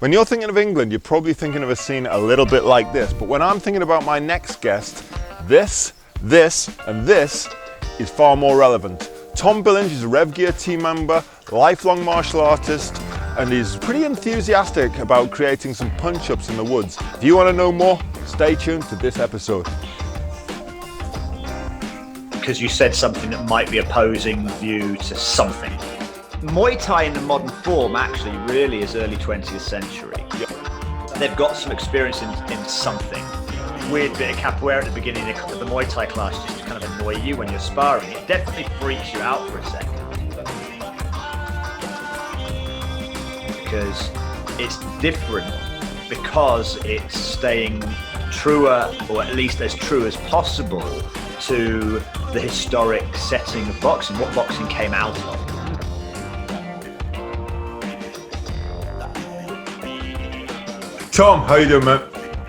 When you're thinking of England, you're probably thinking of a scene a little bit like this. But when I'm thinking about my next guest, this, and this is far more relevant. Tom Billinge is a Revgear team member, lifelong martial artist, and he's pretty enthusiastic about creating some punch-ups in the woods. If you want to know more, stay tuned to this episode. Because you said something that might be opposing view to something. Muay Thai in the modern form actually really is early 20th century. They've got some experience in something. Weird bit of capoeira at the beginning of the Muay Thai class just to kind of annoy you when you're sparring. It definitely freaks you out for a second. Because it's different, because it's staying truer, or at least as true as possible, to the historic setting of boxing, what boxing came out of. Tom, how you doing, man?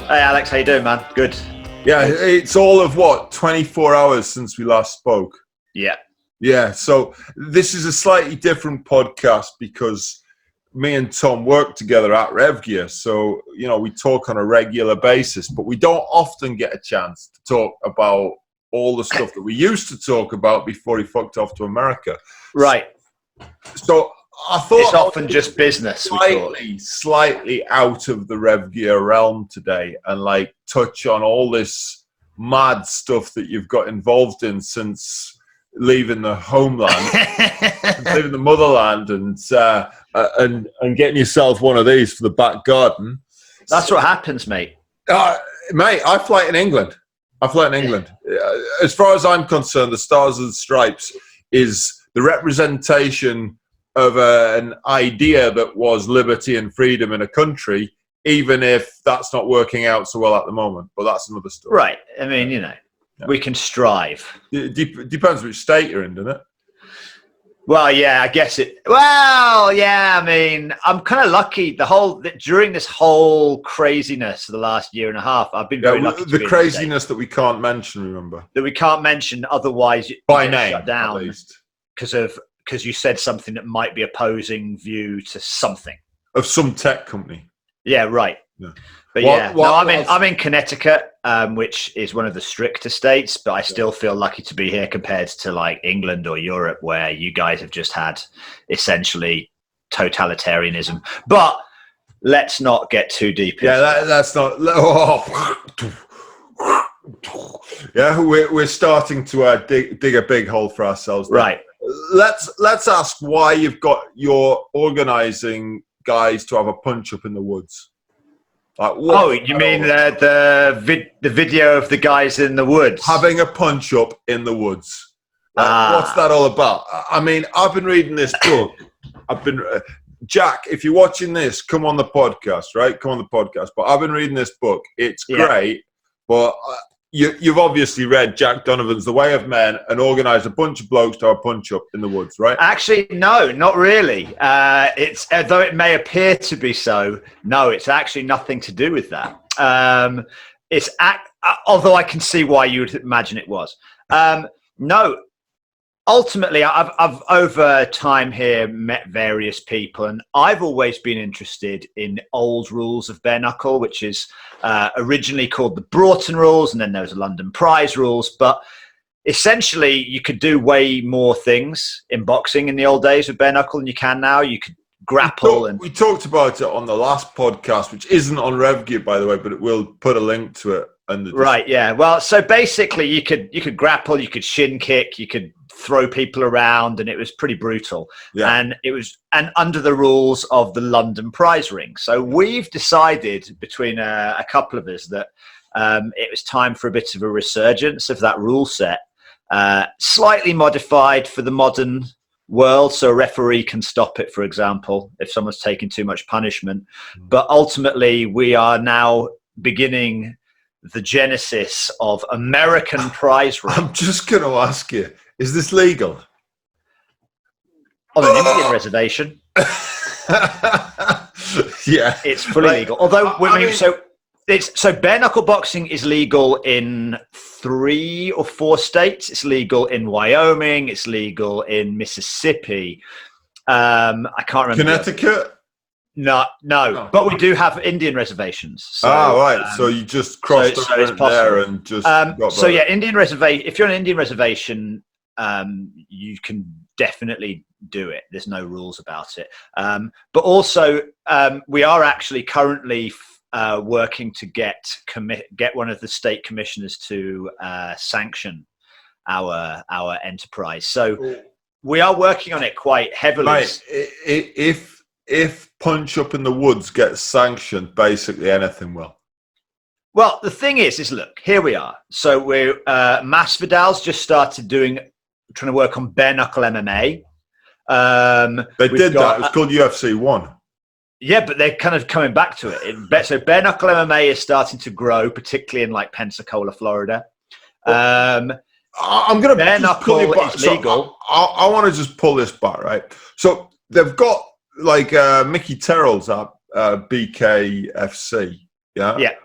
Hey Alex, how you doing, man? Good. Yeah, it's all of what, 24 hours since we last spoke? Yeah. Yeah, so this is a slightly different podcast because me and Tom work together at Revgear. So, you know, we talk on a regular basis, but we don't often get a chance to talk about all the stuff that we used to talk about before he fucked off to America. Right. So I thought it's often just business. Slightly out of the Revgear realm today, and like touch on all this mad stuff that you've got involved in since leaving the homeland, leaving the motherland, and getting yourself one of these for the back garden. That's what happens, mate. Mate, I fly in England. As far as I'm concerned, the Stars and Stripes is the representation of an idea that was liberty and freedom in a country, even if that's not working out so well at the moment. But that's another story. Right. I mean, you know, we can strive. It depends which state you're in, doesn't it? Well, yeah, I guess it. Well, yeah, I mean, I'm kind of lucky. During this whole craziness of the last year and a half, I've been very lucky. The craziness that we can't mention, remember? That we can't mention, otherwise by name, shut down, at least, because you said something that might be opposing view to something of some tech company. Yeah, right. Yeah. But I'm in Connecticut, which is one of the stricter states, but I still feel lucky to be here compared to like England or Europe, where you guys have just had essentially totalitarianism. But let's not get too deep. That's not. Oh. Yeah, we're starting to dig a big hole for ourselves there. Right. Let's ask why you've got your organizing guys to have a punch up in the woods. Like, you mean the video of the guys in the woods having a punch up in the woods? What's that all about? I mean, I've been reading this book. Jack, if you're watching this, come on the podcast, right? Come on the podcast. But I've been reading this book. It's great, but you've obviously read Jack Donovan's The Way of Men and organised a bunch of blokes to have a punch up in the woods, right? Actually, no, not really. It's though it may appear to be so. No, it's actually nothing to do with that. Although I can see why you would imagine it was. No. Ultimately, I've over time here met various people, and I've always been interested in old rules of bare knuckle, which is originally called the Broughton rules, and then there was the London Prize rules. But essentially, you could do way more things in boxing in the old days with bare knuckle than you can now. You could grapple. We talked about it on the last podcast, which isn't on Revgear, by the way, but we'll put a link to it. Right, yeah. Well, so basically, you could grapple, you could shin kick, you could throw people around, and it was pretty brutal. Yeah. And under the rules of the London Prize Ring. So we've decided between a couple of us that it was time for a bit of a resurgence of that rule set, slightly modified for the modern world, so a referee can stop it, for example, if someone's taking too much punishment. But ultimately, we are now beginning the genesis of American prize ring. I'm just going to ask you, is this legal? On an Indian reservation. Yeah. It's fully legal. Although, so bare knuckle boxing is legal in 3 or 4 states. It's legal in Wyoming. It's legal in Mississippi. I can't remember. Connecticut? No, but we do have Indian reservations. So, right. So you just crossed there and just. So yeah, Indian reservation. If you're on an Indian reservation, you can definitely do it. There's no rules about it. But also, we are actually currently working to get one of the state commissioners to sanction our enterprise. So we are working on it quite heavily. Mate, if Punch Up in the Woods gets sanctioned, basically anything will. Well, the thing is look, here we are. So we're Masvidal's just started trying to work on bare knuckle MMA. They did that. It was called UFC 1. Yeah, but they're kind of coming back to it. So bare knuckle MMA is starting to grow, particularly in like Pensacola, Florida. I'm going to bare knuckle is legal. I want to just pull this back, right? So they've got like Mickey Terrell's at BKFC. Yeah.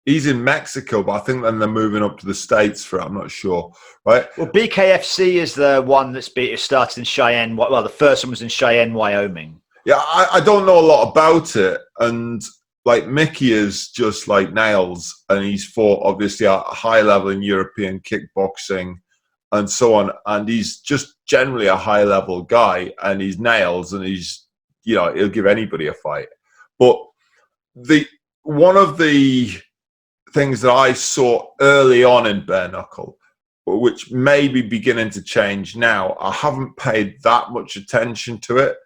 He's in Mexico, but I think then they're moving up to the States for it. I'm not sure, right? Well, BKFC is the one that's started in Cheyenne. Well, the first one was in Cheyenne, Wyoming. Yeah, I don't know a lot about it. And like Mickey is just like nails, and he's fought obviously at a high level in European kickboxing and so on. And he's just generally a high level guy, and he's nails, and he's, he'll give anybody a fight. But one of the things that I saw early on in bare knuckle, which may be beginning to change now, I haven't paid that much attention to it,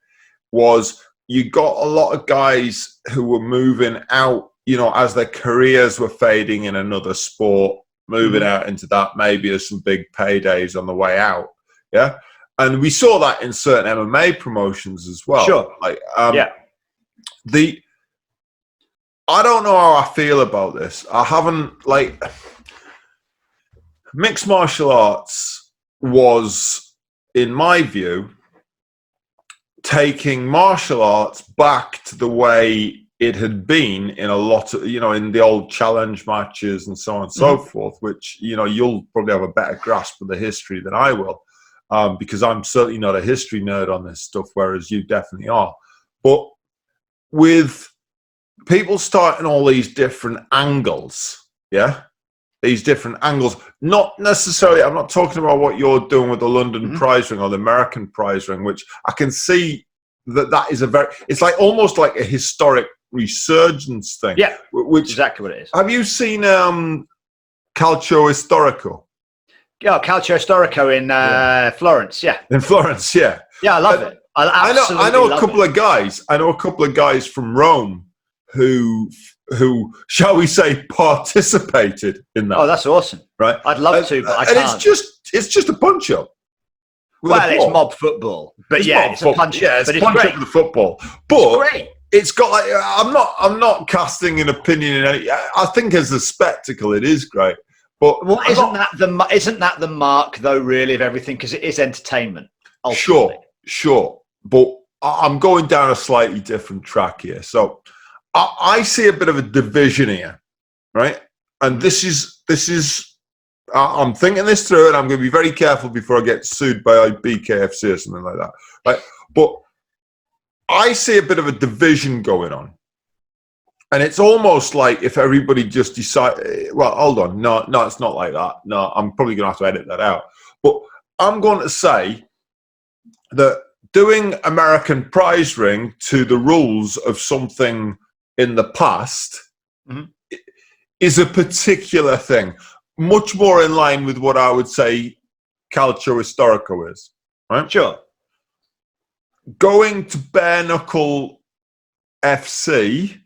was you got a lot of guys who were moving out, as their careers were fading in another sport, moving out into that. Maybe there's some big paydays on the way out. Yeah. And we saw that in certain MMA promotions as well. Sure. Like, I don't know how I feel about this. I haven't, mixed martial arts was, in my view, taking martial arts back to the way it had been in a lot of, in the old challenge matches and so on and so forth, which, you'll probably have a better grasp of the history than I will, because I'm certainly not a history nerd on this stuff, whereas you definitely are. But with people starting all these different angles, these different angles, not necessarily, I'm not talking about what you're doing with the London prize ring or the American prize ring, which I can see that is it's like almost like a historic resurgence thing. Yeah, which exactly what it is. Have you seen Calcio Historico? Yeah, Calcio Historico in Florence, in Florence, yeah. Yeah, I love it. I know a couple of guys. I know a couple of guys from Rome who shall we say participated in that. Oh, that's awesome. Right. I'd love to, but I can't. It's just a punch up. Well, it's mob football. But it's a punch up. Yeah, it's punch up with the football. But it's great. It's got like, I'm not casting an opinion in any, I think as a spectacle it is great. But isn't that the mark though really of everything, because it is entertainment ultimately. Sure. But I'm going down a slightly different track here. So I see a bit of a division here, right? And this is I'm thinking this through, and I'm going to be very careful before I get sued by BKFC or something like that, right? But I see a bit of a division going on, and it's almost like if everybody just decide, well, hold on, no, it's not like that. No, I'm probably going to have to edit that out. But I'm going to say that doing American prize ring to the rules of something in the past is a particular thing, much more in line with what I would say Calcio Historico is, right? Sure. Going to bare knuckle FC,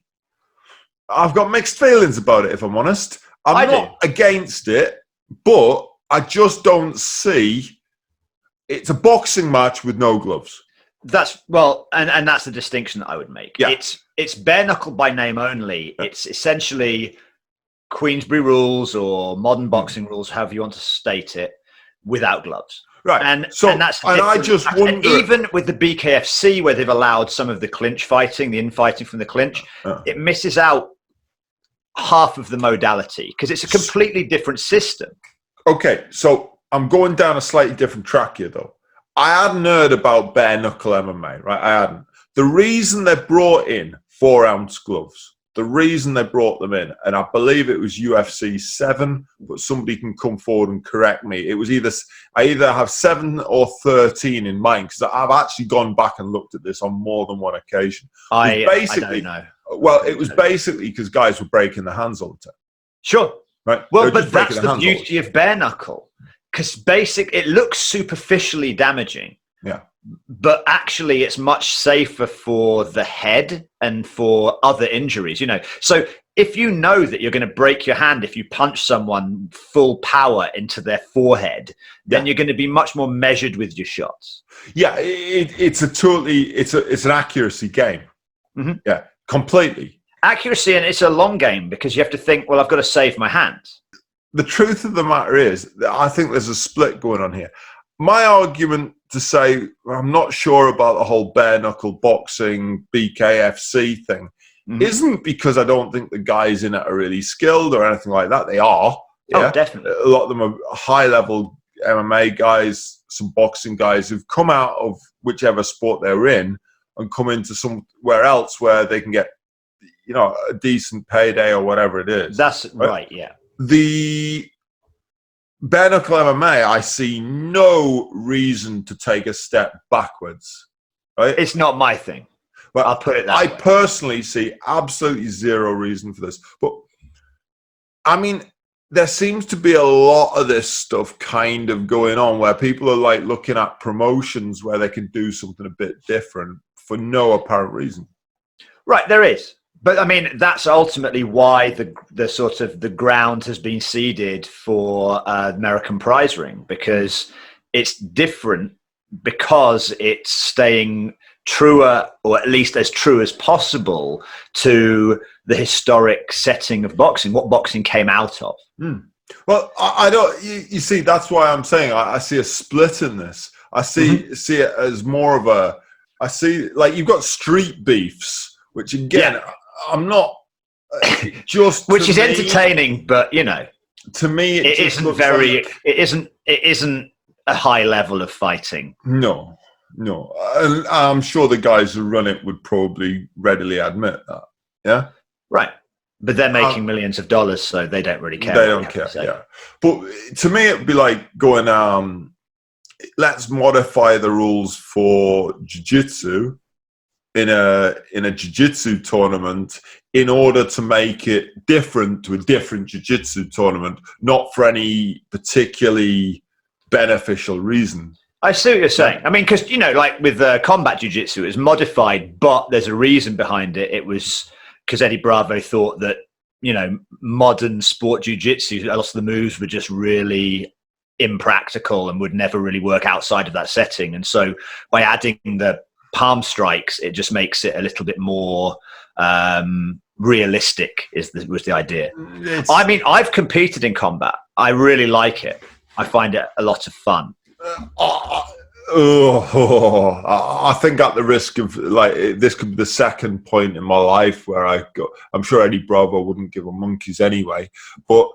I've got mixed feelings about it, if I'm honest. I'm not against it, but I just don't see, it's a boxing match with no gloves. And that's the distinction that I would make. Yeah. It's bare knuckle by name only. Yeah. It's essentially Queensberry rules or modern boxing rules, however you want to state it, without gloves. Right. And that's I just wonder, and even with the BKFC, where they've allowed some of the clinch fighting, the infighting from the clinch, it misses out half of the modality because it's a completely different system. Okay, so I'm going down a slightly different track here, though. I hadn't heard about bare knuckle MMA, right? I hadn't. The reason they brought in 4-ounce gloves, the reason they brought them in, and I believe it was UFC 7, but somebody can come forward and correct me. It was I either have 7 or 13 in mind, because I've actually gone back and looked at this on more than one occasion. I don't know. Well, it was basically because guys were breaking their hands all the time. Sure. Right. Well, but that's the beauty of bare knuckle, because it looks superficially damaging. Yeah. But actually, it's much safer for the head and for other injuries, you know. So if you know that you're going to break your hand if you punch someone full power into their forehead, then you're going to be much more measured with your shots. Yeah, it's an accuracy game. Mm-hmm. Yeah, completely. Accuracy, and it's a long game because you have to think, well, I've got to save my hands. The truth of the matter is that I think there's a split going on here. My argument to say I'm not sure about the whole bare knuckle boxing BKFC thing isn't because I don't think the guys in it are really skilled or anything like that. They are. Yeah? Oh, definitely. A lot of them are high level MMA guys, some boxing guys who've come out of whichever sport they're in and come into somewhere else where they can get, you know, a decent payday or whatever it is. That's right, yeah. The bare knuckle MMA, I see no reason to take a step backwards. Right? It's not my thing. Well, I'll put it that way. I personally see absolutely zero reason for this. But, I mean, there seems to be a lot of this stuff kind of going on where people are like looking at promotions where they can do something a bit different for no apparent reason. Right, there is. But I mean, that's ultimately why the sort of the ground has been seeded for American prize ring, because it's different, because it's staying truer, or at least as true as possible, to the historic setting of boxing, what boxing came out of. Well, I don't. You see, that's why I'm saying I see a split in this. I see it as more of a. I see, like, you've got street beefs, which again. Yeah. I'm not just which is entertaining, but you know, to me, it isn't very. Like, it isn't a high level of fighting. No. And I'm sure the guys who run it would probably readily admit that. Yeah, right. But they're making millions of dollars, so they don't really care. They don't care. Yeah, but to me, it'd be like going. Let's modify the rules for jiu-jitsu in a jiu-jitsu tournament in order to make it different to a different jiu-jitsu tournament, not for any particularly beneficial reason. I see what you're saying. I mean, because, you know, like with combat jiu-jitsu, it was modified, but there's a reason behind it. It was because Eddie Bravo thought that, you know, modern sport jiu-jitsu, a lot of the moves were just really impractical and would never really work outside of that setting. And so by adding the palm strikes, it just makes it a little bit more realistic was the idea. I mean, I've competed in combat. I really like it. I find it a lot of fun. I think at the risk of, like, this could be the second point in my life where I'm sure Eddie Bravo wouldn't give a monkeys anyway, but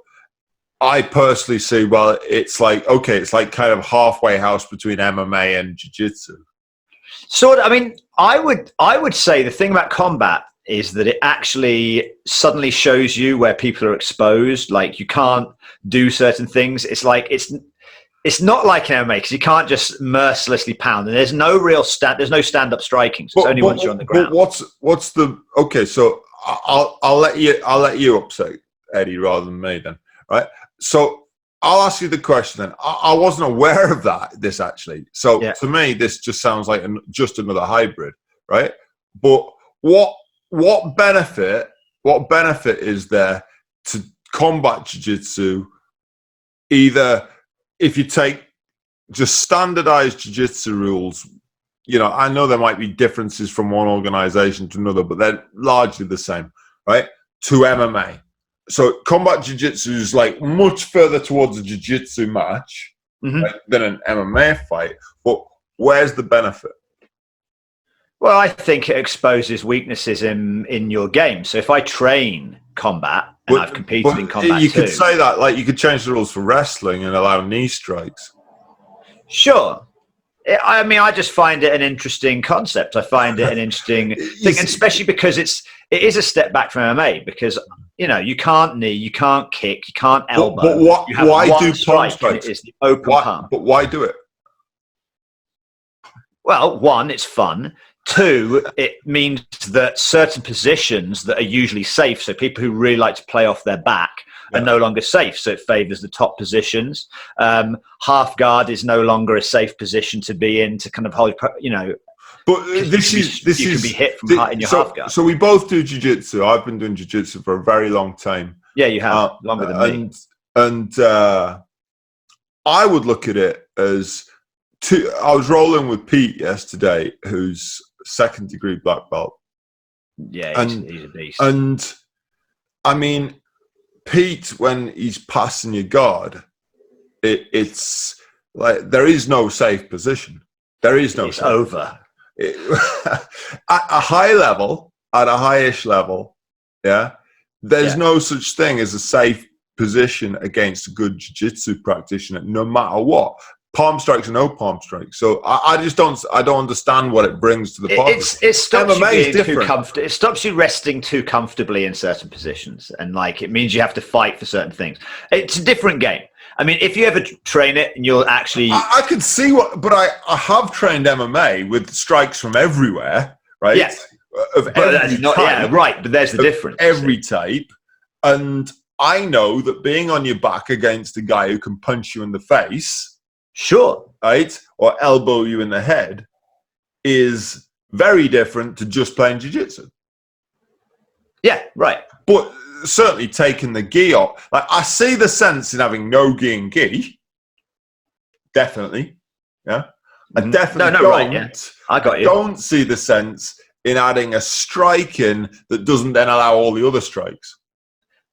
I personally see, well, it's like kind of halfway house between MMA and jiu-jitsu. Sort of. I mean, I would say the thing about combat is that it actually suddenly shows you where people are exposed. Like, you can't do certain things. It's like it's not like an MMA, because you can't just mercilessly pound. And there's no real there's no stand-up striking. So it's only once you're on the ground. What's the okay? So I'll let you upset Eddie rather than me then, right? So I'll ask you the question then. I wasn't aware of this actually. So to me, this just sounds like just another hybrid, right? But what benefit is there to combat jiu-jitsu, either if you take just standardized jiu-jitsu rules? You know, I know there might be differences from one organization to another, but they're largely the same, right? To MMA. So combat jiu-jitsu is like much further towards a jiu-jitsu match right, than an MMA fight. But where's the benefit? Well, I think it exposes weaknesses in your game. So if I train combat, and I've competed in combat you could say that, like, you could change the rules for wrestling and allow knee strikes. Sure. I mean, I just find it an interesting concept. I find it an interesting thing, and especially because it is a step back from MMA, because you can't knee, you can't kick, you can't elbow. But why do palm strikes? It is the open palm. But why do it? Well, one, it's fun. Two, it means that certain positions that are usually safe, so people who really like to play off their back, are no longer safe. So it favors the top positions. Half guard is no longer a safe position to be in to kind of hold, But you can be hit from in your half guard. So we both do jiu-jitsu. I've been doing jiu-jitsu for a very long time. Yeah, you have longer than me. And I would look at it as I was rolling with Pete yesterday, who's second degree black belt. Yeah, he's a beast. And I mean, Pete, when he's passing your guard, it's like there is no safe position. There is no. It's over. At a high level, at a highish level, there's no such thing as a safe position against a good jiu-jitsu practitioner, no matter what. Palm strikes or no palm strikes. So I don't understand what it brings to the party. It stops MMA you being too comfortable. It stops you resting too comfortably in certain positions, and it means you have to fight for certain things. It's a different game. I mean, if you ever train it and you'll actually, I could see but I have trained MMA with strikes from everywhere, right? Yes, of every type, right. But there's the difference. Every type, and I know that being on your back against a guy who can punch you in the face. Sure. Right? Or elbow you in the head is very different to just playing jiu-jitsu. Yeah, right. But certainly taking the gi off. I see the sense in having no gi and gi. Definitely. Yeah. I definitely don't. Right, yeah. I got you. Don't see the sense in adding a strike in that doesn't then allow all the other strikes.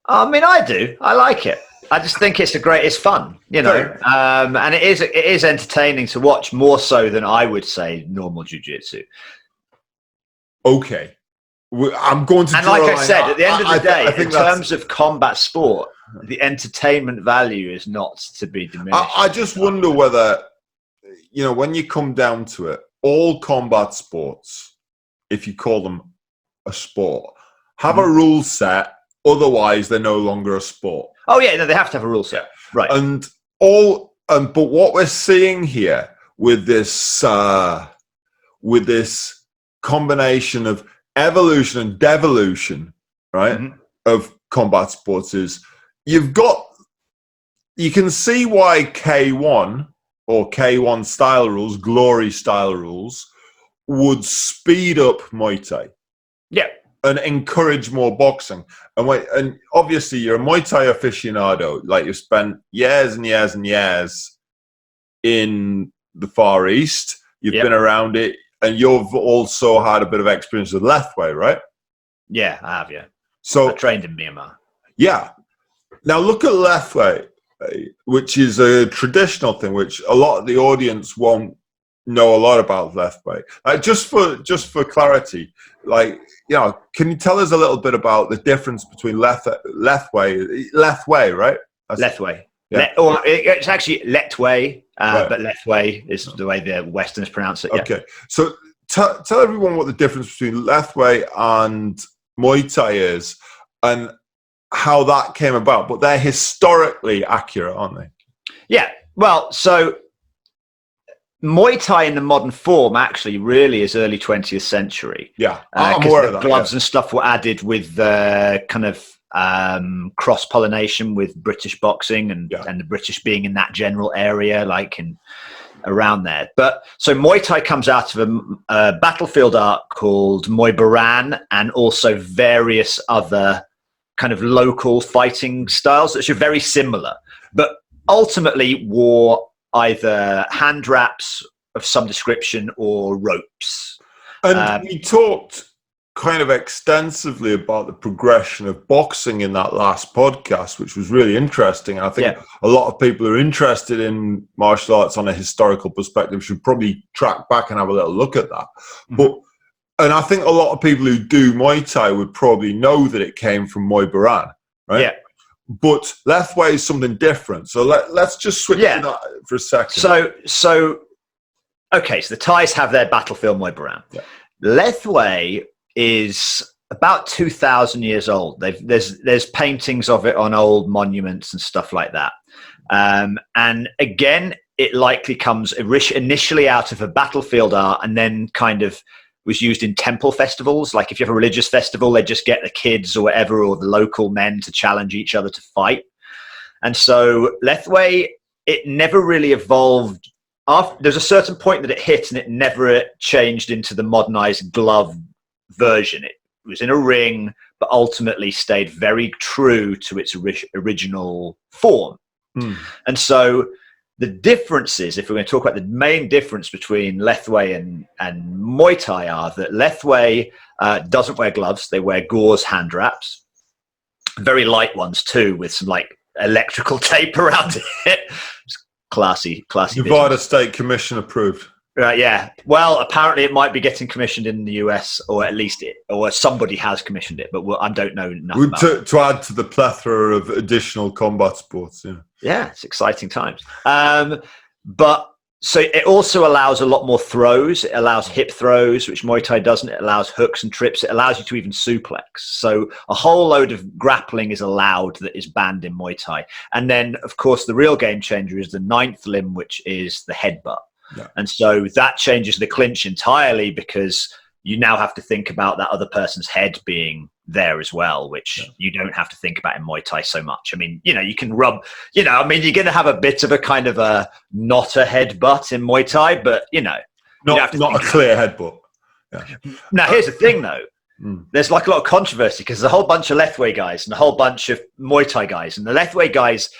I mean, I do. I like it. I just think it's fun, and it is entertaining to watch, more so than I would say normal jiu-jitsu. Okay. I'm going to. And like I said, at the end of the day, in terms of combat sport, the entertainment value is not to be diminished. I just wonder whether, when you come down to it, all combat sports, if you call them a sport, have a rule set. Otherwise, they're no longer a sport. Oh yeah, no, they have to have a rule set, right? But what we're seeing here with this combination of evolution and devolution, right, of combat sports is you can see why K1 or K1 style rules, glory style rules, would speed up Muay Thai. Yeah. And encourage more boxing. And obviously you're a Muay Thai aficionado. You've spent years and years and years in the Far East. You've been around it. And you've also had a bit of experience with Lethwei, right? Yeah, I have, yeah. So I trained in Myanmar. Yeah. Now look at Lethwei, which is a traditional thing, which a lot of the audience won't know a lot about Lethwei. Just for clarity, can you tell us a little bit about the difference between Lethwei, right? Lethwei. Yeah. It's actually Letwei, but Lethwei is the way the Westerners pronounce it. Yeah. Okay. So tell everyone what the difference between Lethwei and Muay Thai is and how that came about. But they're historically accurate, aren't they? Yeah. Well, so Muay Thai in the modern form actually really is early 20th century. Yeah, I'm aware of that. Gloves and stuff were added with kind of cross-pollination with British boxing and the British being in that general area, around there. But so Muay Thai comes out of a battlefield art called Muay Baran, and also various other kind of local fighting styles that are very similar, but ultimately wore either hand wraps of some description or ropes. And we talked kind of extensively about the progression of boxing in that last podcast, which was really interesting. I think a lot of people who are interested in martial arts on a historical perspective should probably track back and have a little look at that. And I think a lot of people who do Muay Thai would probably know that it came from Muay Baran, right? Yeah. But Lethwei is something different. So let's just switch to that for a second. So okay, so the Thais have their battlefield Muay Boran. Yeah. Lethwei is about 2,000 years old. There's paintings of it on old monuments and stuff like that. And again, it likely comes initially out of a battlefield art and then kind of was used in temple festivals. Like if you have a religious festival, they just get the kids or whatever, or the local men to challenge each other to fight. And so Lethwei, it never really evolved. There's a certain point that it hit and it never changed into the modernized glove version. It was in a ring, but ultimately stayed very true to its original form. And so the differences, if we're going to talk about the main difference between Lethwei and Muay Thai, are that Lethwei doesn't wear gloves. They wear gauze hand wraps, very light ones too, with some like electrical tape around it. It's classy. Nevada State Commission approved. Right, yeah. Well, apparently it might be getting commissioned in the US, or at least or somebody has commissioned it, but I don't know enough about it. To add to the plethora of additional combat sports, yeah, it's exciting times. But so it also allows a lot more throws. It allows hip throws, which Muay Thai doesn't. It allows hooks and trips. It allows you to even suplex. So a whole load of grappling is allowed that is banned in Muay Thai. And then, of course, the real game changer is the 9th limb, which is the headbutt. Yeah. And so that changes the clinch entirely, because you now have to think about that other person's head being there as well, which you don't have to think about in Muay Thai so much. I mean, you can rub, you're going to have a bit of a kind of a not a headbutt in Muay Thai, but not a clear headbutt. Yeah. Now, here's the thing though. There's like a lot of controversy because there's a whole bunch of Lethwei guys and a whole bunch of Muay Thai guys, and the Lethwei guys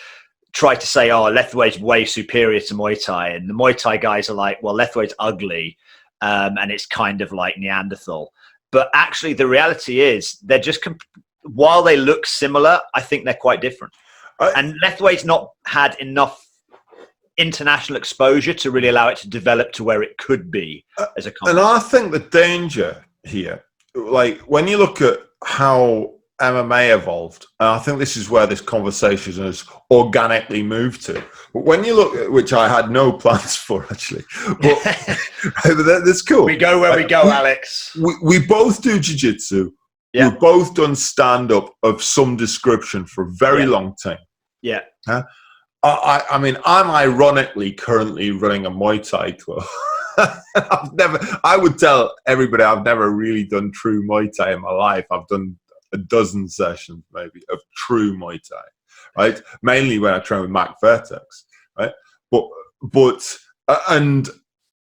try to say, oh, Lethwei's way superior to Muay Thai. And the Muay Thai guys are like, well, Lethwei's ugly and it's kind of like Neanderthal. But actually, the reality is they're just, while they look similar, I think they're quite different. And Lethwei's not had enough international exposure to really allow it to develop to where it could be as a concept. And I think the danger here, like when you look at how MMA evolved, and I think this is where this conversation has organically moved to. But when you look at, which I had no plans for actually, but that's cool. We go where we go, Alex. We both do jiu-jitsu. Yeah. We've both done stand-up of some description for a very long time. Yeah. I mean, I'm ironically currently running a Muay Thai club. I would tell everybody I've never really done true Muay Thai in my life. I've done a dozen sessions maybe of true Muay Thai, right? Mainly when I train with Mac Vertex, right? But and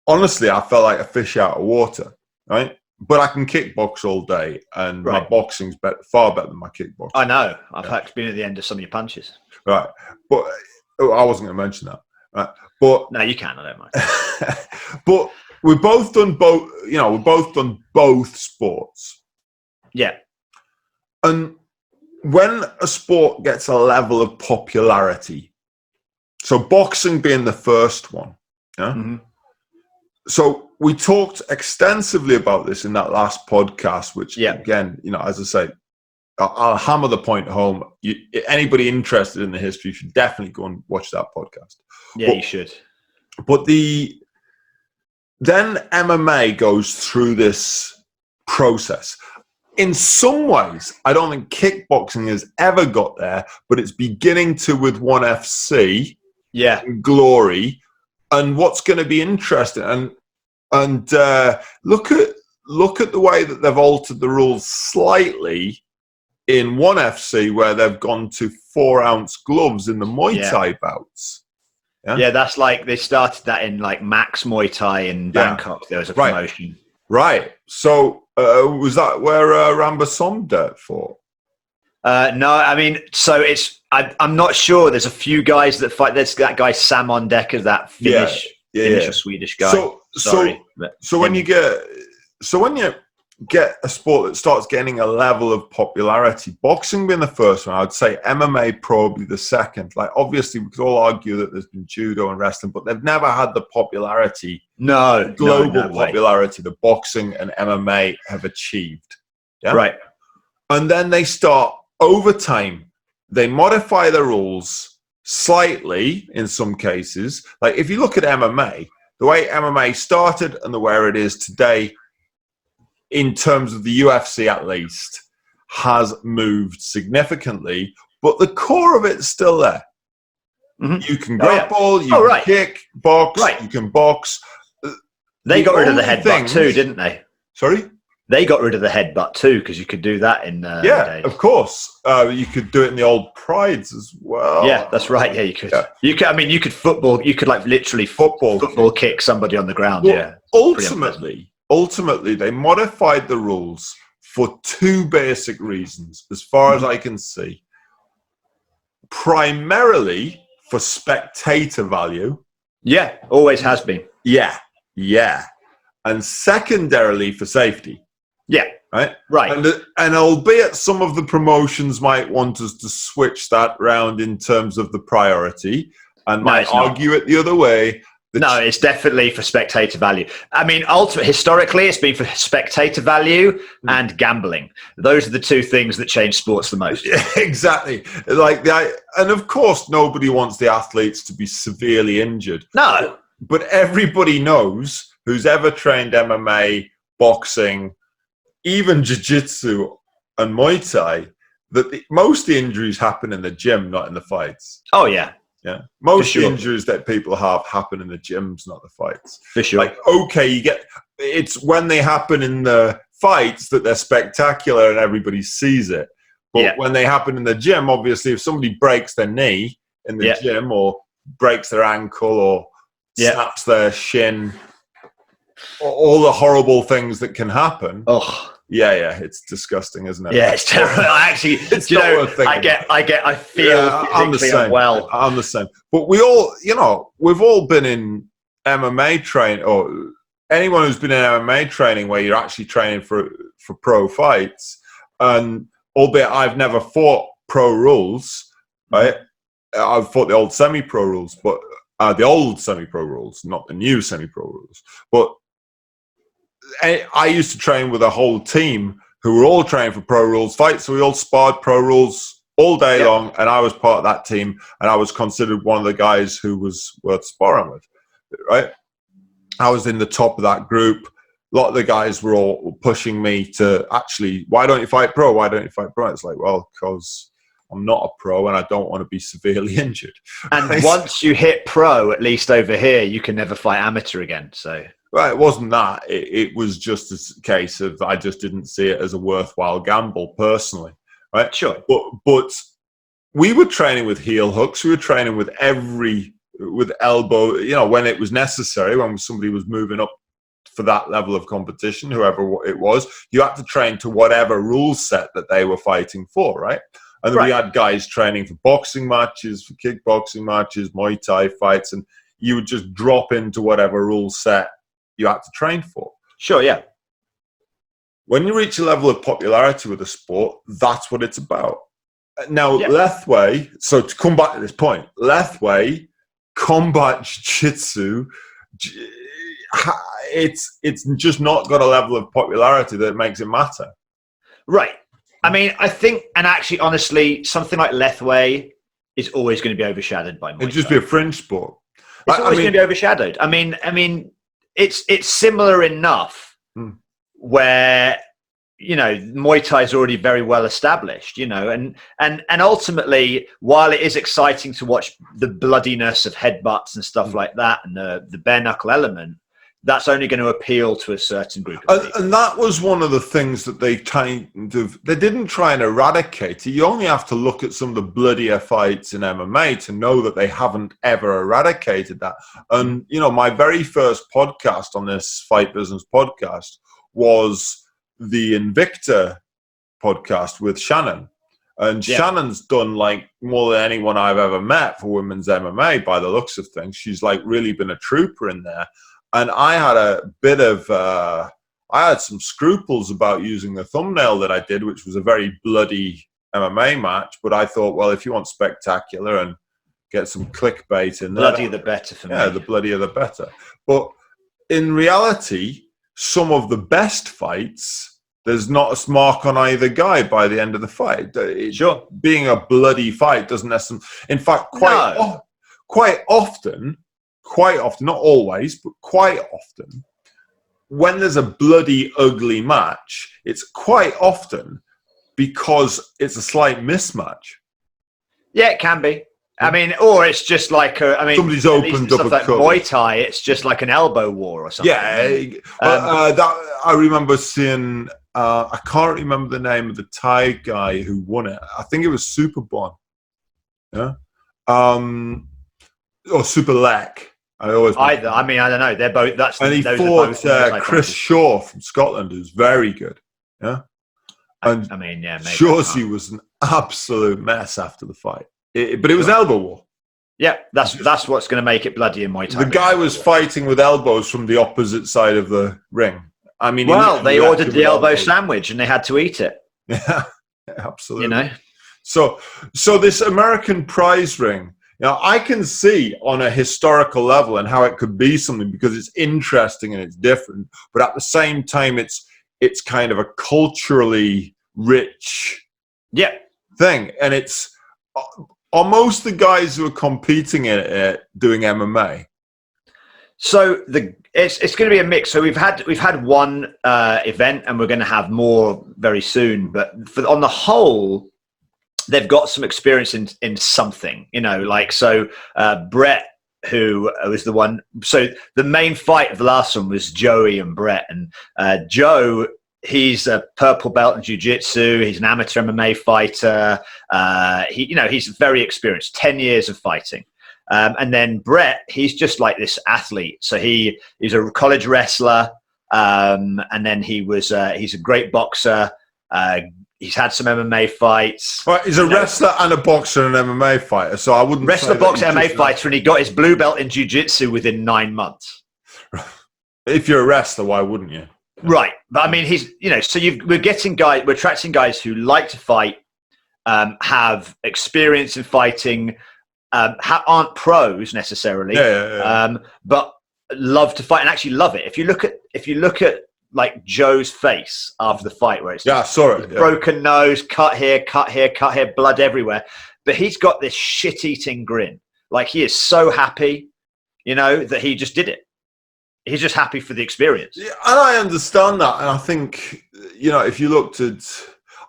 honestly, I felt like a fish out of water, right? But I can kickbox all day, and my boxing's far better than my kickboxing. I know. I've actually been at the end of some of your punches. Right, but I wasn't going to mention that. Right, but no, you can. I don't mind. But we've both done both. We've both done both sports. Yeah. And when a sport gets a level of popularity, so boxing being the first one, yeah. Mm-hmm. So we talked extensively about this in that last podcast, which again, as I say, I'll hammer the point home. Anybody interested in the history should definitely go and watch that podcast. Yeah, you should. But then MMA goes through this process. In some ways, I don't think kickboxing has ever got there, but it's beginning to with ONE FC, Glory, and what's going to be interesting. And look at the way that they've altered the rules slightly in ONE FC, where they've gone to 4-ounce gloves in the Muay Thai bouts. Yeah, that's like they started that in like Max Muay Thai in Bangkok. There was a promotion. Right. So was that where Rambasom fought? No, I mean, so I'm not sure. There's a few guys that fight. There's that guy Sam on Decker, that Finnish or Swedish guy. So when you get a sport that starts getting a level of popularity, boxing being the first one, I'd say MMA probably the second. Like obviously we could all argue that there's been judo and wrestling, but they've never had the popularity, global popularity that boxing and MMA have achieved. Yeah? Right. And then they start over time, they modify the rules slightly in some cases. Like if you look at MMA, the way MMA started and the where it is today, in terms of the UFC at least, has moved significantly, but the core of it's still there. You can grapple, you can kick, box, you can box. They got rid of the headbutt too, didn't they? Sorry? They got rid of the headbutt too, because you could do that in days. Of course. You could do it in the old prides as well. Yeah, that's right. Yeah, you could. Yeah. You could. I mean, you could football. You could like literally football kick somebody on the ground. Well, ultimately, they modified the rules for two basic reasons, as far as I can see. Primarily for spectator value. Yeah, always has been. Yeah. And secondarily for safety. Yeah. Right. And albeit some of the promotions might want us to switch that round in terms of the priority and might argue it the other way. No, it's definitely for spectator value. I mean, historically, it's been for spectator value and gambling. Those are the two things that change sports the most. Yeah, exactly. And of course, nobody wants the athletes to be severely injured. No. But everybody knows, who's ever trained MMA, boxing, even jiu-jitsu and Muay Thai, that most of the injuries happen in the gym, not in the fights. Oh, yeah. Yeah. Most injuries that people have happen in the gyms, not the fights. For sure. Like, okay, it's when they happen in the fights that they're spectacular and everybody sees it. But when they happen in the gym, obviously, if somebody breaks their knee in the gym or breaks their ankle or snaps their shin, all the horrible things that can happen. Oh, yeah, it's disgusting, isn't it? Yeah, it's terrible. Actually, it's not worth thinking. I feel physically unwell. I'm the same. But we all, we've all been in MMA training, or anyone who's been in MMA training where you're actually training for pro fights. And albeit I've never fought pro rules, right? I've fought the old semi-pro rules, but the old semi-pro rules, not the new semi-pro rules. But I used to train with a whole team who were all training for pro rules fights. So we all sparred pro rules all day long. And I was part of that team. And I was considered one of the guys who was worth sparring with, right? I was in the top of that group. A lot of the guys were all pushing me to actually, why don't you fight pro? Why don't you fight pro? It's like, well, because I'm not a pro and I don't want to be severely injured. And once you hit pro, at least over here, you can never fight amateur again. So... Right, it wasn't that. It was just a case of I just didn't see it as a worthwhile gamble personally, right? Sure. But we were training with heel hooks. We were training with elbow, when it was necessary, when somebody was moving up for that level of competition, whoever it was, you had to train to whatever rule set that they were fighting for, right? And then we had guys training for boxing matches, for kickboxing matches, Muay Thai fights, and you would just drop into whatever rule set you had to train for. Sure, yeah. When you reach a level of popularity with a sport, that's what it's about. Now, Lethway, so to come back to this point, Lethway, combat jiu-jitsu, it's just not got a level of popularity that makes it matter. Right. I mean, I think, and actually, honestly, something like Lethway is always going to be overshadowed by Muay Thai. It'd just be a fringe sport. It's always going to be overshadowed. I mean, it's similar enough where, Muay Thai is already very well established, and ultimately, while it is exciting to watch the bloodiness of headbutts and stuff like that and the bare knuckle element, that's only going to appeal to a certain group of people. And that was one of the things that they didn't try and eradicate. You only have to look at some of the bloodier fights in MMA to know that they haven't ever eradicated that. And, my very first podcast on this Fight Business podcast was the Invicta podcast with Shannon. And Shannon's done more than anyone I've ever met for women's MMA by the looks of things. She's really been a trooper in there. And I had I had some scruples about using the thumbnail that I did, which was a very bloody MMA match. But I thought, well, if you want spectacular and get some clickbait in there. Bloodier the better for me. Yeah, the bloodier the better. But in reality, some of the best fights, there's not a mark on either guy by the end of the fight. Sure. Being a bloody fight doesn't necessarily... In fact, quite often, quite often, not always, but quite often, when there's a bloody ugly match, it's quite often because it's a slight mismatch. Yeah, it can be. I mean, or it's just like somebody's opened up a like Muay Thai. It's just like an elbow war or something. Yeah, that I remember seeing. I can't remember the name of the Thai guy who won it. I think it was Super Bon. Yeah, or Super Lek. I don't know. They're both. And he fought Chris Shaw from Scotland, who's very good. Yeah, and Shawsey was an absolute mess after the fight. But it was elbow war. Yeah, that's what's going to make it bloody in Muay Thai. The guy was fighting with elbows from the opposite side of the ring. I mean, they ordered the elbow sandwich and they had to eat it. Yeah, absolutely. So this American prize ring, I can see on a historical level and how it could be something because it's interesting and it's different, but at the same time, it's kind of a culturally rich thing, and it's. Are most the guys who are competing in it doing MMA? So it's going to be a mix. So we've had one event, and we're going to have more very soon. But on the whole, they've got some experience in something. Brett, who was the one. So the main fight of the last one was Joey and Brett, and Joe. He's a purple belt in jiu-jitsu. He's an amateur MMA fighter. He's very experienced, 10 years of fighting. And then Brett, he's just like this athlete. So he's a college wrestler. And then he's a great boxer. He's had some MMA fights. Right, he's a wrestler and a boxer and an MMA fighter. So I wouldn't wrestler, boxer, MMA fighter, and he got his blue belt in jiu-jitsu within 9 months. If you're a wrestler, why wouldn't you? Right, but I mean, we're attracting guys who like to fight, have experience in fighting, aren't pros necessarily, but love to fight and actually love it. If you look at like Joe's face after the fight, where it's broken nose, cut here, blood everywhere, but he's got this shit-eating grin, like he is so happy, that he just did it. He's just happy for the experience. Yeah, and I understand that. And I think, if you looked at,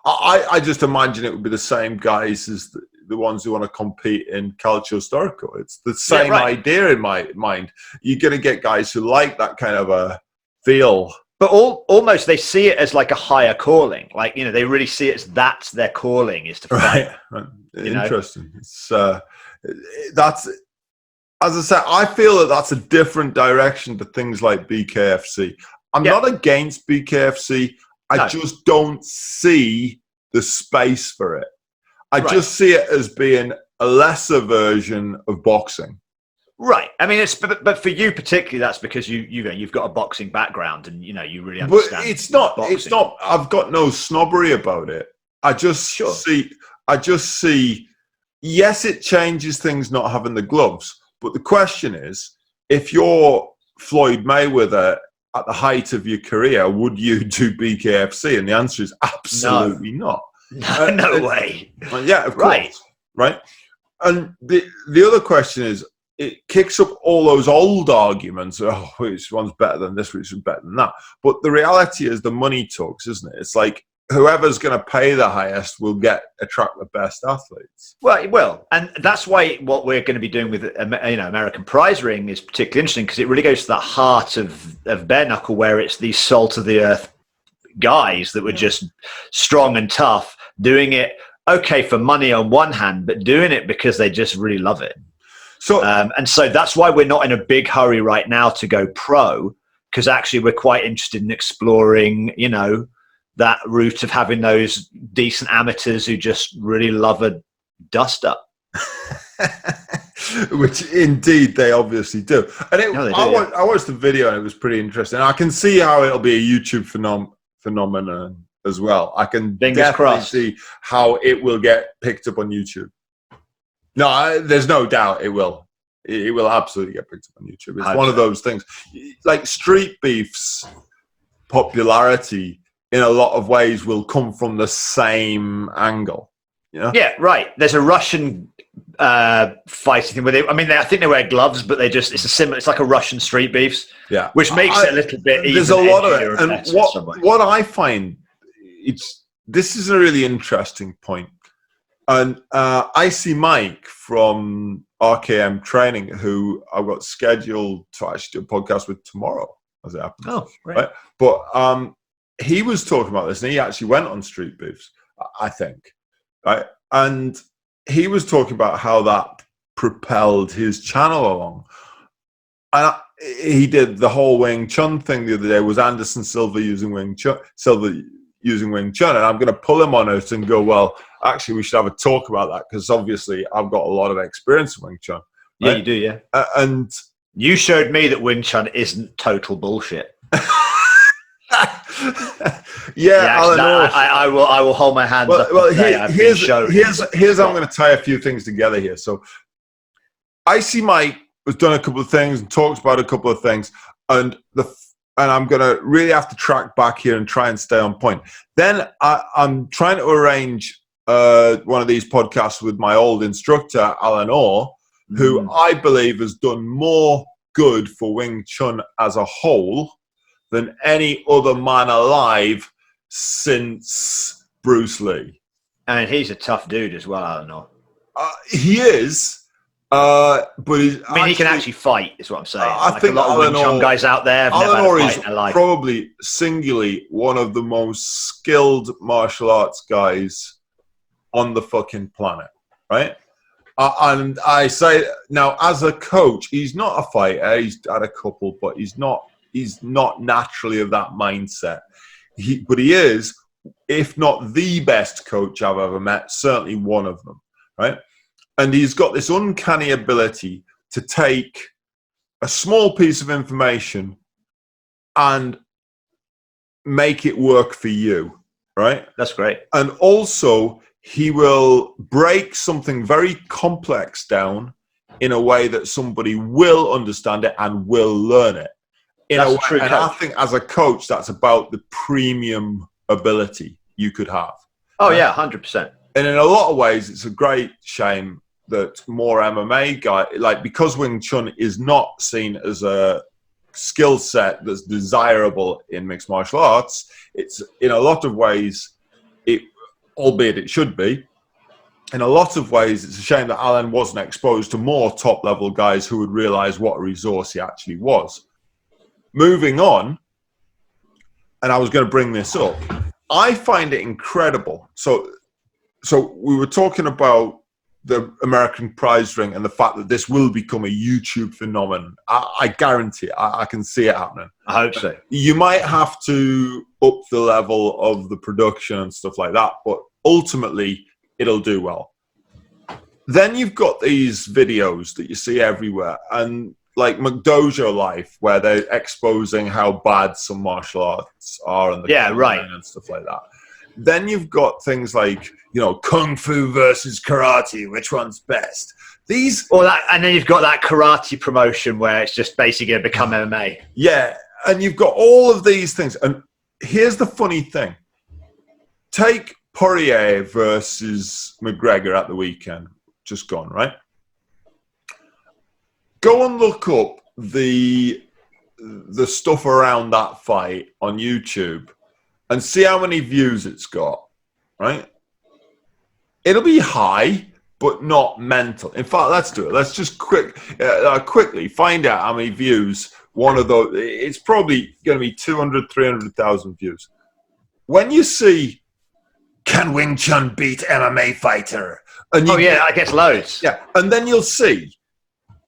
I just imagine it would be the same guys as the ones who want to compete in calcio storico. It's the same idea in my mind. You're going to get guys who like that kind of a feel. But almost they see it as like a higher calling. Like, they really see it as that's their calling is to fight. Right. Interesting. It's, that's... As I said, I feel that that's a different direction to things like BKFC. I'm not against BKFC. I just don't see the space for it. I just see it as being a lesser version of boxing. Right. I mean, but for you particularly, that's because you've got a boxing background and you really understand. But it's not. I've got no snobbery about it. I just see. Yes, it changes things not having the gloves. But the question is, if you're Floyd Mayweather at the height of your career, would you do BKFC? And the answer is absolutely not. No way. Yeah, of course. Right. And the other question is, it kicks up all those old arguments. Which one's better than this? Which is better than that? But the reality is the money talks, isn't it? It's like, whoever's going to pay the highest will attract the best athletes. Well, it will. And that's why what we're going to be doing with American Prize Ring is particularly interesting, because it really goes to the heart of bare knuckle, where it's these salt of the earth guys that were just strong and tough, doing it for money on one hand, but doing it because they just really love it. So and so that's why we're not in a big hurry right now to go pro, because actually we're quite interested in exploring that route of having those decent amateurs who just really love a dust up. Which indeed they obviously do. And I watched the video and it was pretty interesting. I can see how it'll be a YouTube phenomenon as well. I can definitely see how it will get picked up on YouTube. No, there's no doubt it will. It will absolutely get picked up on YouTube. It's one of those things. Like Street Beef's popularity in a lot of ways will come from the same angle. Yeah. Yeah, right. There's a Russian fighting thing where I think they wear gloves, but it's like a Russian street beefs. Yeah. Which makes it a little bit There's a lot of it. And better what I find, this is a really interesting point. And I see Mike from RKM Training, who I've got scheduled to actually do a podcast with tomorrow, as it happens. Oh, great. Right? But he was talking about this, and he actually went on street beefs, I think. Right? And he was talking about how that propelled his channel along. And he did the whole Wing Chun thing the other day. Was Anderson Silva using Wing Chun? And I'm going to pull him on it and go, well, actually, we should have a talk about that, because obviously I've got a lot of experience in Wing Chun. Right? Yeah, you do, yeah. And you showed me that Wing Chun isn't total bullshit. Yeah, I will hold my hands up. Well, here's how I'm going to tie a few things together here. So, I see Mike has done a couple of things and talks about a couple of things, and I'm going to really have to track back here and try and stay on point. Then I'm trying to arrange one of these podcasts with my old instructor, Alan Orr, who I believe has done more good for Wing Chun as a whole than any other man alive since Bruce Lee. And he's a tough dude as well, Alan Orr. He is. But he can actually fight, is what I'm saying. I think a lot of Wing Chun guys out there have never had a fight in their life. Probably singularly one of the most skilled martial arts guys on the fucking planet, right? And I say now, as a coach, he's not a fighter. He's had a couple, but he's not naturally of that mindset. But he is, if not the best coach I've ever met, certainly one of them, right? And he's got this uncanny ability to take a small piece of information and make it work for you, right? That's great. And also, he will break something very complex down in a way that somebody will understand it and will learn it. That's true. And I think as a coach, that's about the premium ability you could have. Oh, yeah, 100%. And in a lot of ways, it's a great shame that more MMA guys, because Wing Chun is not seen as a skill set that's desirable in mixed martial arts, it's in a lot of ways, albeit it should be, in a lot of ways, it's a shame that Alan wasn't exposed to more top-level guys who would realize what a resource he actually was. Moving on, and I was going to bring this up, I find it incredible. So we were talking about the American prize ring and the fact that this will become a YouTube phenomenon. I guarantee it. I can see it happening. I hope so. You might have to up the level of the production and stuff like that, but ultimately it'll do well. Then you've got these videos that you see everywhere, and like McDojo Life, where they're exposing how bad some martial arts are and and stuff like that. Then you've got things like, Kung Fu versus karate, which one's best? And then you've got that karate promotion where it's just basically going to become MMA. Yeah, and you've got all of these things. And here's the funny thing. Take Poirier versus McGregor at the weekend, just gone, right? Go and look up the stuff around that fight on YouTube and see how many views it's got, right? It'll be high, but not mental. In fact, let's do it. Let's just quickly find out how many views one of those. It's probably going to be 200, 300,000 views. When you see, can Wing Chun beat MMA fighter? And I get loads. Yeah, and then you'll see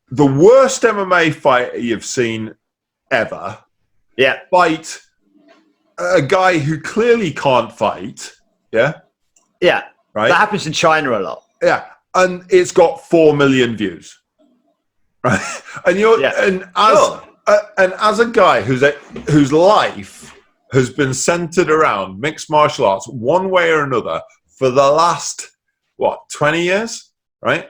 the worst MMA fighter you've seen ever. Yeah, fight a guy who clearly can't fight. Yeah. Yeah. Right. That happens in China a lot. Yeah. And it's got 4 million views. Right. And as a guy whose life has been centered around mixed martial arts one way or another for the last 20 years, right?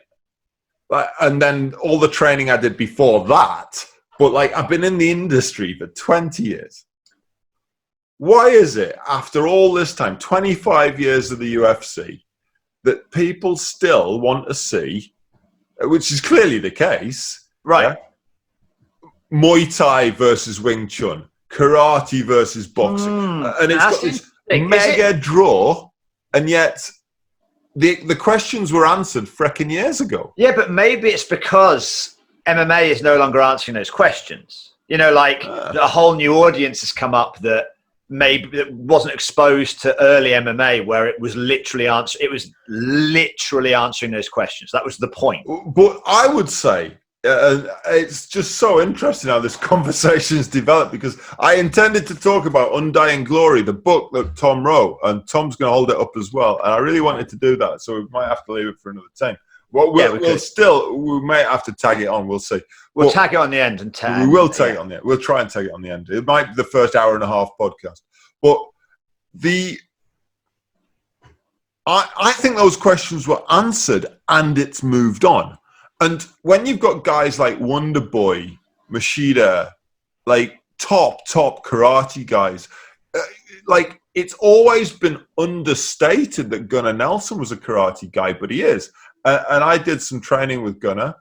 And then all the training I did before that, but I've been in the industry for 20 years. Why is it, after all this time, 25 years of the UFC, that people still want to see, which is clearly the case. Right. Yeah? Muay Thai versus Wing Chun, karate versus boxing. And it's got this mega draw, and yet the questions were answered frickin' years ago. Yeah, but maybe it's because MMA is no longer answering those questions. You know, like a whole new audience has come up that maybe that wasn't exposed to early MMA, where it was literally answering those questions. That was the point. But I would say it's just so interesting how this conversation has developed, because I intended to talk about Undying Glory, the book that Tom wrote, and Tom's going to hold it up as well. And I really wanted to do that, so we might have to leave it for another time. Well, we might have to tag it on. We'll see. We'll tag it on the end and tag. We will tag it on the end. We'll try and tag it on the end. It might be the first hour and a half podcast. But I think those questions were answered and it's moved on. And when you've got guys like Wonder Boy, Machida, like top karate guys, like it's always been understated that Gunnar Nelson was a karate guy, but he is. And I did some training with Gunnar,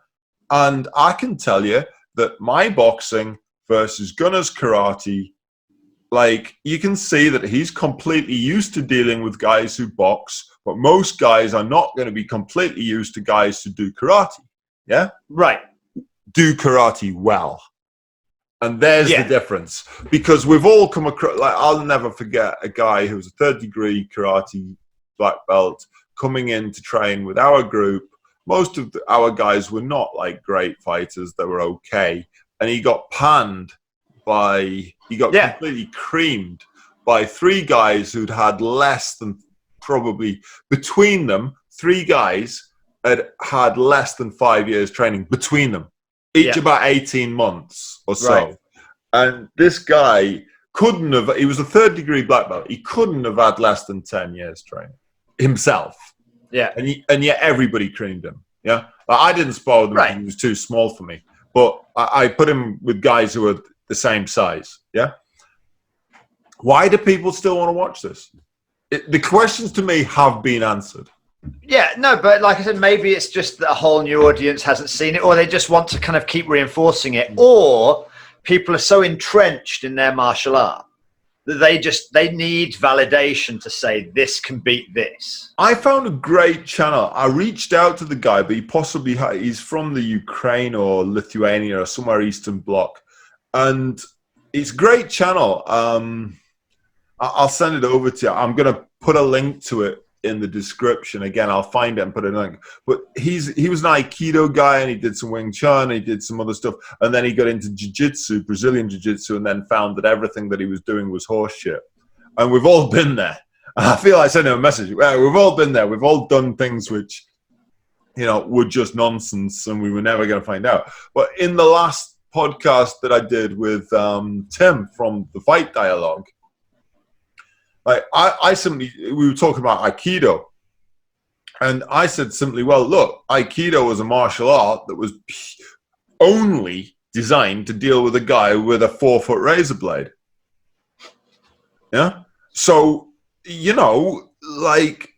and I can tell you that my boxing versus Gunnar's karate, like you can see that he's completely used to dealing with guys who box, but most guys are not going to be completely used to guys who do karate. Yeah? Right. Do karate well. And there's the difference. Because we've all come across, like I'll never forget a guy who was a third degree karate black belt coming in to train with our group. Most of our guys were not like great fighters. They were okay. And he got completely creamed by three guys who'd had less than probably, between them, three guys had less than 5 years training between them, each about 18 months or so. Right. And this guy he was a third degree black belt. He couldn't have had less than 10 years training himself. Yeah. And yet everybody creamed him. Yeah. I didn't spar with him because he was too small for me, but I put him with guys who were the same size. Yeah. Why do people still want to watch this? The questions to me have been answered. Yeah, no, but like I said, maybe it's just that a whole new audience hasn't seen it, or they just want to kind of keep reinforcing it, or people are so entrenched in their martial art that they need validation to say this can beat this. I found a great channel. I reached out to the guy, but he's from the Ukraine or Lithuania or somewhere Eastern Bloc, and it's a great channel. I'll send it over to you. I'm going to put a link to it in the description. Again, I'll find it and put it in. Link. But he was an Aikido guy, and he did some Wing Chun, and he did some other stuff, and then he got into Jiu-Jitsu, Brazilian Jiu-Jitsu, and then found that everything that he was doing was horseshit. And we've all been there. I feel I sent him a message. Well, we've all been there. We've all done things which, were just nonsense, and we were never going to find out. But in the last podcast that I did with Tim from the Fight Dialogue, we were talking about Aikido, and I said simply, well, look, Aikido was a martial art that was only designed to deal with a guy with a 4-foot razor blade. Yeah. So, like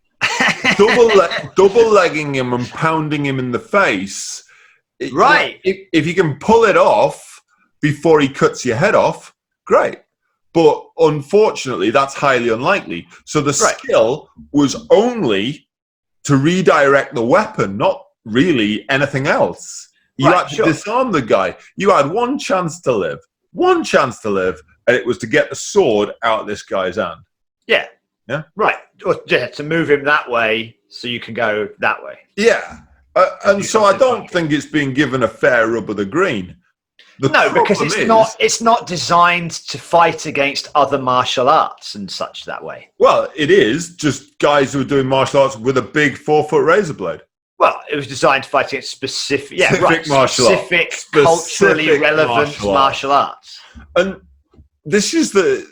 double legging him and pounding him in the face. Right. If you can pull it off before he cuts your head off, great. But unfortunately, that's highly unlikely. So the skill was only to redirect the weapon, not really anything else. You had to disarm the guy. You had one chance to live, and it was to get the sword out of this guy's hand. Yeah. Yeah. Right. Or to move him that way so you can go that way. Yeah. And so I don't think it's being given a fair rub of the green. No, because it's not designed to fight against other martial arts and such that way. Well, it is just guys who are doing martial arts with a big 4-foot razor blade. Well, it was designed to fight against specific culturally relevant martial arts. And this is the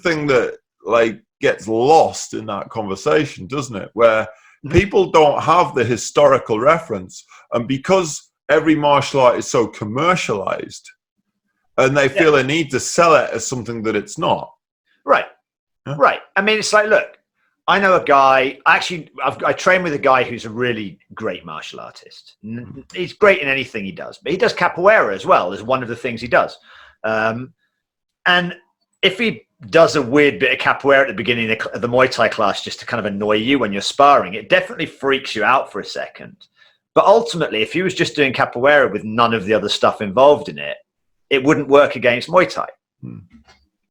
thing that like gets lost in that conversation, doesn't it? Where people don't have the historical reference, and because every martial art is so commercialized, and they feel a need to sell it as something that it's not. Right. Yeah. Right. I mean, it's like, look, I know a guy, actually, I train with a guy who's a really great martial artist. He's great in anything he does, but he does capoeira as well as one of the things he does. And if he does a weird bit of capoeira at the beginning of the Muay Thai class just to kind of annoy you when you're sparring, it definitely freaks you out for a second. But ultimately, if he was just doing capoeira with none of the other stuff involved in it, it wouldn't work against Muay Thai.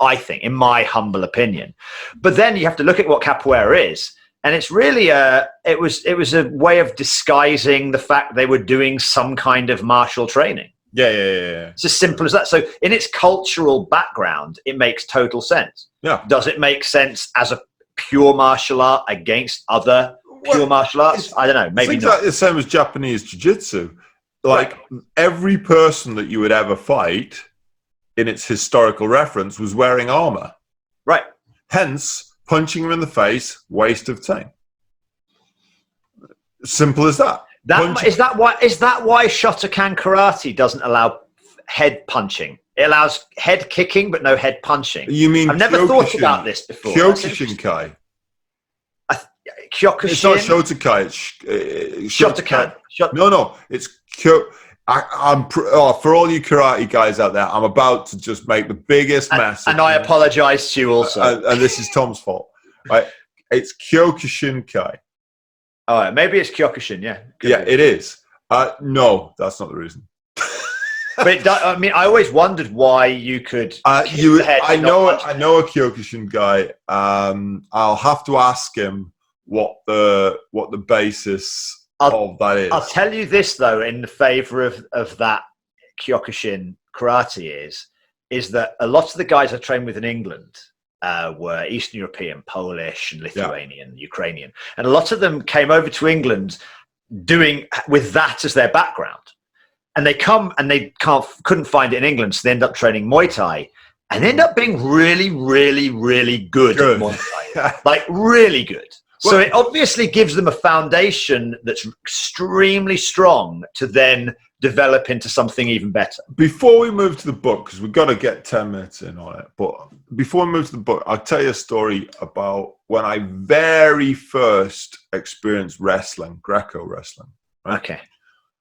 I think, in my humble opinion. But then you have to look at what capoeira is, and it's really it was a way of disguising the fact they were doing some kind of martial training. Yeah. It's as simple as that. So in its cultural background, it makes total sense. Yeah. Does it make sense as a pure martial art against other pure martial arts? I don't know. Maybe it's not. exactly the same as Japanese jiu-jitsu. Like every person that you would ever fight in its historical reference was wearing armor. Right. Hence, punching him in the face, waste of time. Simple as that. Is that why Shotokan karate doesn't allow head punching? It allows head kicking, but no head punching. You mean I've never thought about this before. Kyokushinkai. Kyokushin? It's not Shotokai. It's Shotokan. No. It's Kyo. For all you karate guys out there, I'm about to just make the biggest mess. And I apologize to you also. And this is Tom's fault. Right? It's Kyokushinkai. All right, maybe it's Kyokushin, yeah. Yeah, it is. No, that's not the reason. But I always wondered why you could. I know a Kyokushin guy. I'll have to ask him what the basis of that is. I'll tell you this though, in the favor of that Kyokushin karate is that a lot of the guys I trained with in England were Eastern European, Polish and Lithuanian, Ukrainian, and a lot of them came over to England doing with that as their background, and they couldn't find it in England, so they end up training Muay Thai and end up being really, really, really good. At Muay Thai, like really good. So it obviously gives them a foundation that's extremely strong to then develop into something even better. Before we move to the book, because we've got to get 10 minutes in on it, but before we move to the book, I'll tell you a story about when I very first experienced wrestling, Greco wrestling. Right? Okay.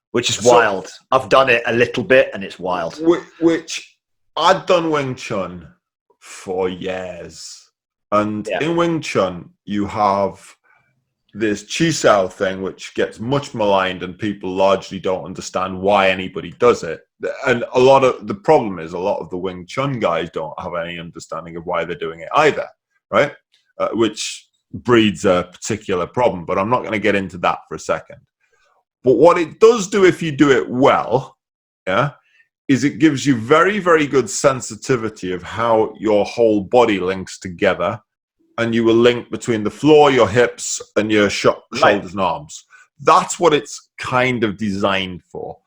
Which is wild. I've done it a little bit and it's wild. Which I'd done Wing Chun for years. And in Wing Chun, you have this Chi Sao thing, which gets much maligned and people largely don't understand why anybody does it. And a lot of the problem is a lot of the Wing Chun guys don't have any understanding of why they're doing it either, right? Which breeds a particular problem, but I'm not going to get into that for a second. But what it does do if you do it well, is it gives you very, very good sensitivity of how your whole body links together, and you will link between the floor, your hips, and your shoulders and arms. That's what it's kind of designed for.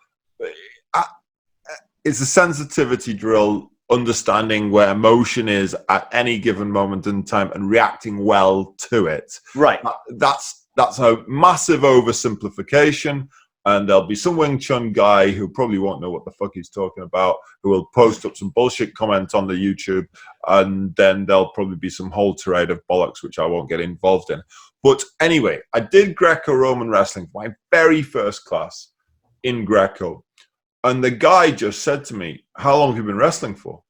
It's a sensitivity drill, understanding where motion is at any given moment in time and reacting well to it. Right. That's a massive oversimplification. And there'll be some Wing Chun guy who probably won't know what the fuck he's talking about, who will post up some bullshit comment on the YouTube, and then there'll probably be some whole tirade of bollocks, which I won't get involved in. But anyway, I did Greco-Roman wrestling for my very first class in Greco. And the guy just said to me, "How long have you been wrestling for?"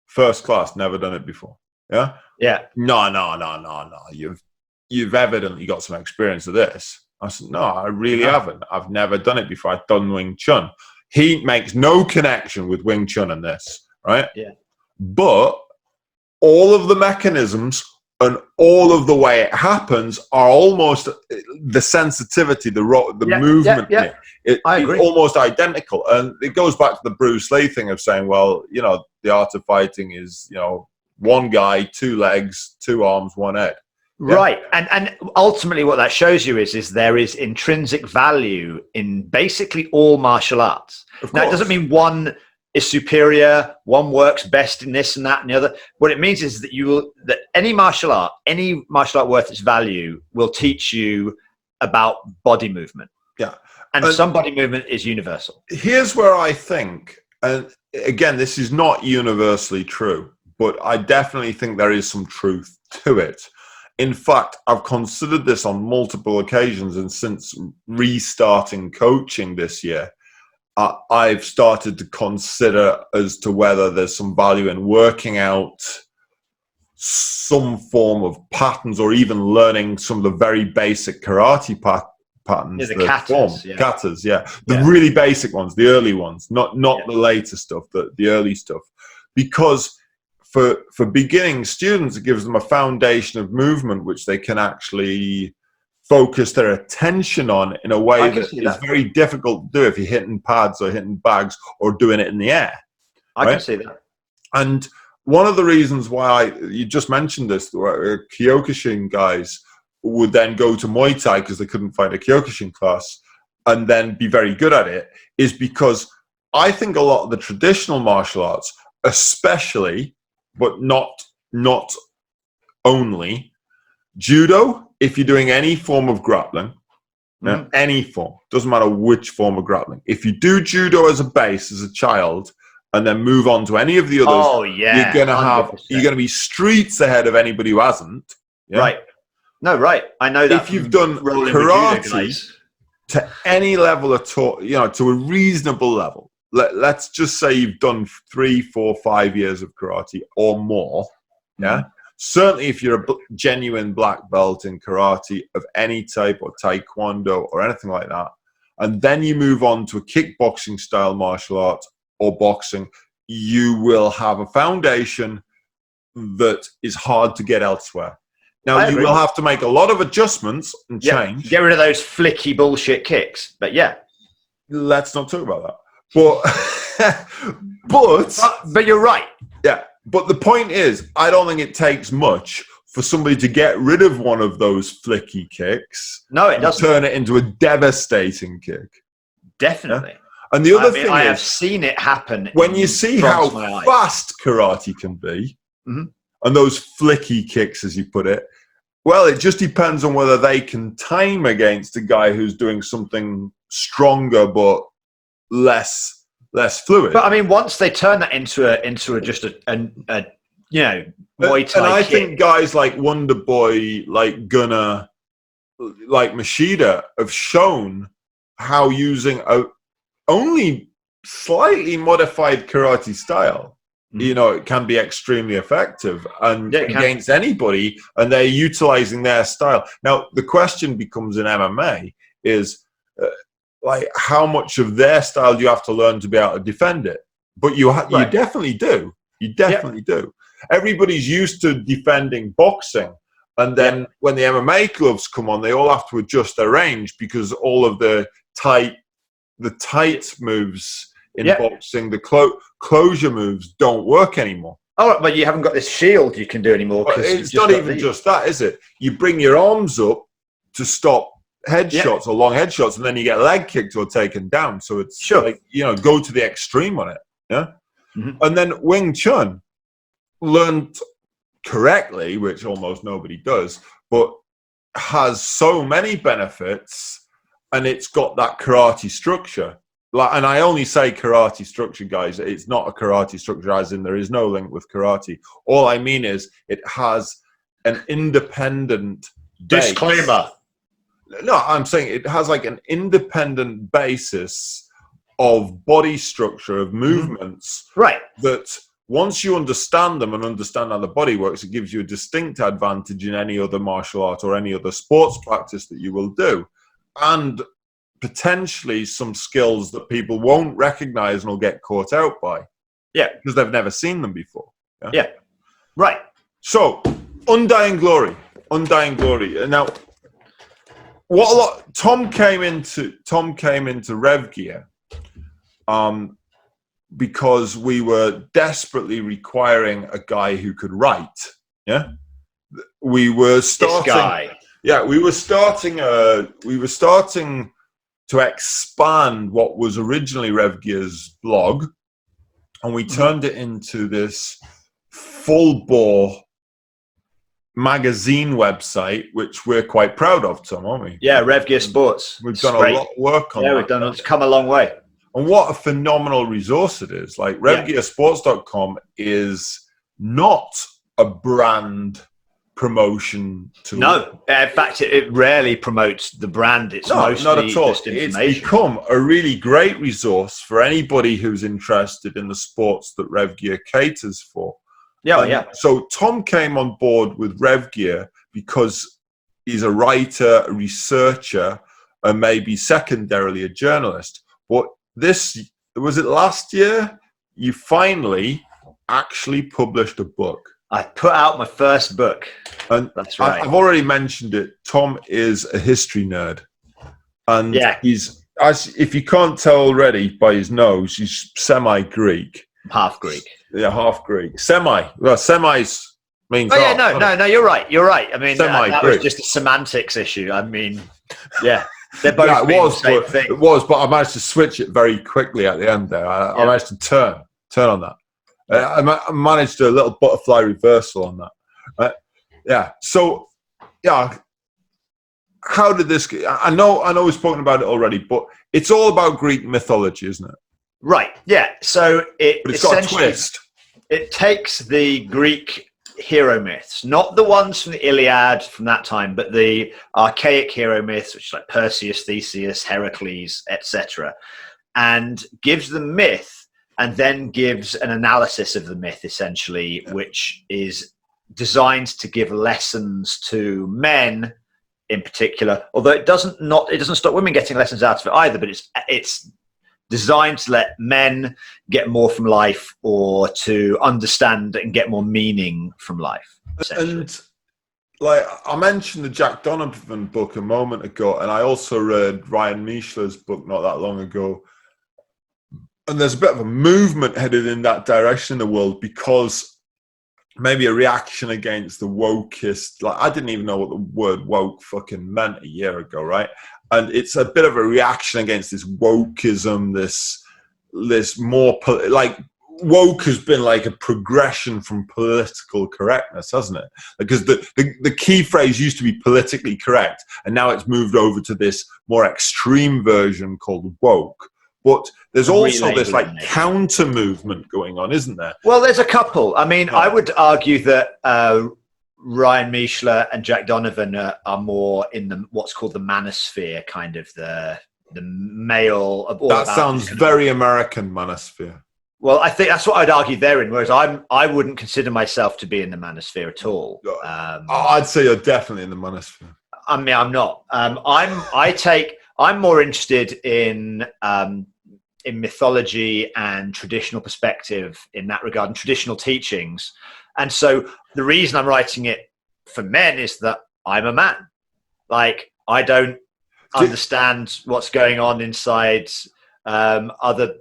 First class, never done it before. Yeah? Yeah. No. You've evidently got some experience of this. I said, no, I really haven't. I've never done it before. I've done Wing Chun. He makes no connection with Wing Chun in this, right? Yeah. But all of the mechanisms and all of the way it happens are almost the sensitivity, the movement. Yeah. It's almost identical. And it goes back to the Bruce Lee thing of saying, well, the art of fighting is, one guy, two legs, two arms, one head. Yeah. Right. And ultimately what that shows you is there is intrinsic value in basically all martial arts. Now, it doesn't mean one is superior, one works best in this and that and the other. What it means is that any martial art worth its value will teach you about body movement. Yeah. And some body movement is universal. Here's where I think, and again, this is not universally true, but I definitely think there is some truth to it. In fact, I've considered this on multiple occasions, and since restarting coaching this year, I've started to consider as to whether there's some value in working out some form of patterns, or even learning some of the very basic karate patterns. Yeah, the katas, the really basic ones, the early ones, not the later stuff, the early stuff, because for beginning students, it gives them a foundation of movement which they can actually focus their attention on in a way that is very difficult to do if you're hitting pads or hitting bags or doing it in the air. I can see that. And one of the reasons why you just mentioned this, the Kyokushin guys would then go to Muay Thai because they couldn't find a Kyokushin class and then be very good at it, is because I think a lot of the traditional martial arts, especially, but not only, judo, if you're doing any form of grappling, any form, doesn't matter which form of grappling, if you do judo as a base as a child and then move on to any of the others, you're gonna be streets ahead of anybody who hasn't. Right. No, right. I know that. If you've done karate to any level at all, you know, to a reasonable level, let's just say you've done 3, 4, 5 years of karate or more, certainly if you're a genuine black belt in karate of any type, or taekwondo or anything like that, and then you move on to a kickboxing style martial art or boxing, you will have a foundation that is hard to get elsewhere. Now, you will have to make a lot of adjustments and change. Get rid of those flicky bullshit kicks. But let's not talk about that. But you're right. Yeah. But the point is, I don't think it takes much for somebody to get rid of one of those flicky kicks. No, it doesn't. Turn it into a devastating kick. Definitely. Yeah? And the other thing I have seen it happen. When you see how fast karate can be, and those flicky kicks, as you put it, well, it just depends on whether they can time against a guy who's doing something stronger but less fluid. But I mean, once they turn that into just a you know, Muay Thai and I kick, think guys like Wonder Boy, like Gunnar, like Machida have shown how using a only slightly modified karate style, you know, it can be extremely effective and against anybody, and they're utilizing their style. Now, the question becomes in MMA is like, how much of their style do you have to learn to be able to defend it? But you definitely do. You definitely do. Everybody's used to defending boxing, and then when the MMA gloves come on, they all have to adjust their range because all of the tight moves in boxing, the closure moves don't work anymore. Oh, but you haven't got this shield you can do anymore. It's not even just that, is it? You bring your arms up to stop headshots or long headshots, and then you get leg kicked or taken down. So it's like, you know, go to the extreme on it. Yeah. And then Wing Chun learned correctly, which almost nobody does, but has so many benefits, and it's got that karate structure. Like, and I only say karate structure, guys. It's not a karate structure as in there is no link with karate. All I mean is it has an independent disclaimer. No, I'm saying it has like an independent basis of body structure, of movements. Right. That once you understand them and understand how the body works, it gives you a distinct advantage in any other martial art or any other sports practice that you will do. And potentially some skills that people won't recognize and will get caught out by. Yeah. Because they've never seen them before. Yeah. Right. So, Undying Glory. Now, Tom came into Revgear because we were desperately requiring a guy who could write. Yeah. We were starting to expand what was originally Revgear's blog, and we turned it into this full-bore magazine website, which we're quite proud of, Tom, aren't we? Yeah, Revgear Sports. We've done a lot of work on that. It's come a long way. And what a phenomenal resource it is. Like, RevgearSports.com is not a brand promotion tool. No, in fact, it rarely promotes the brand. It's mostly not at all. just information. It's become a really great resource for anybody who's interested in the sports that Revgear caters for. Yeah. So Tom came on board with Revgear because he's a writer, a researcher, and maybe secondarily a journalist. But was it last year? You finally actually published a book. I put out my first book. And that's right. I've already mentioned it. Tom is a history nerd. And if you can't tell already by his nose, he's semi-Greek. Half Greek. Yeah, half Greek. Semi. Well, semi's means half. No, you're right. I mean, that was Greek. just a semantics issue. I mean, yeah. They're both the same thing. It was, but I managed to switch it very quickly at the end there. I managed to turn on that. I managed a little butterfly reversal on that. So, how did this? I know we've spoken about it already, but it's all about Greek mythology, isn't it? Right. Yeah. So it's got a twist. It takes the Greek hero myths, not the ones from the Iliad from that time, but the archaic hero myths, which is like Perseus, Theseus, Heracles, etc., and gives the myth. And then gives an analysis of the myth, essentially, which is designed to give lessons to men, in particular. Although it doesn't stop women getting lessons out of it either. But it's designed to let men get more from life, or to understand and get more meaning from life. And like I mentioned the Jack Donovan book a moment ago, and I also read Ryan Mischler's book not that long ago. And there's a bit of a movement headed in that direction in the world, because maybe a reaction against the wokest. Like, I didn't even know what the word woke fucking meant a year ago, right? And it's a bit of a reaction against this wokeism, this more like woke has been like a progression from political correctness, hasn't it? Because the key phrase used to be politically correct, and now it's moved over to this more extreme version called woke. But there's also this like counter movement going on, isn't there? Well, there's a couple. I mean, I would argue that Ryan Mischler and Jack Donovan are more in what's called the manosphere, kind of the male. That sounds very American, manosphere. Well, I think that's what I'd argue they're in, whereas I wouldn't consider myself to be in the manosphere at all. I'd say you're definitely in the manosphere. I mean, I'm not. I'm more interested in mythology and traditional perspective in that regard, and traditional teachings. And so the reason I'm writing it for men is that I'm a man. Like, I don't understand what's going on inside other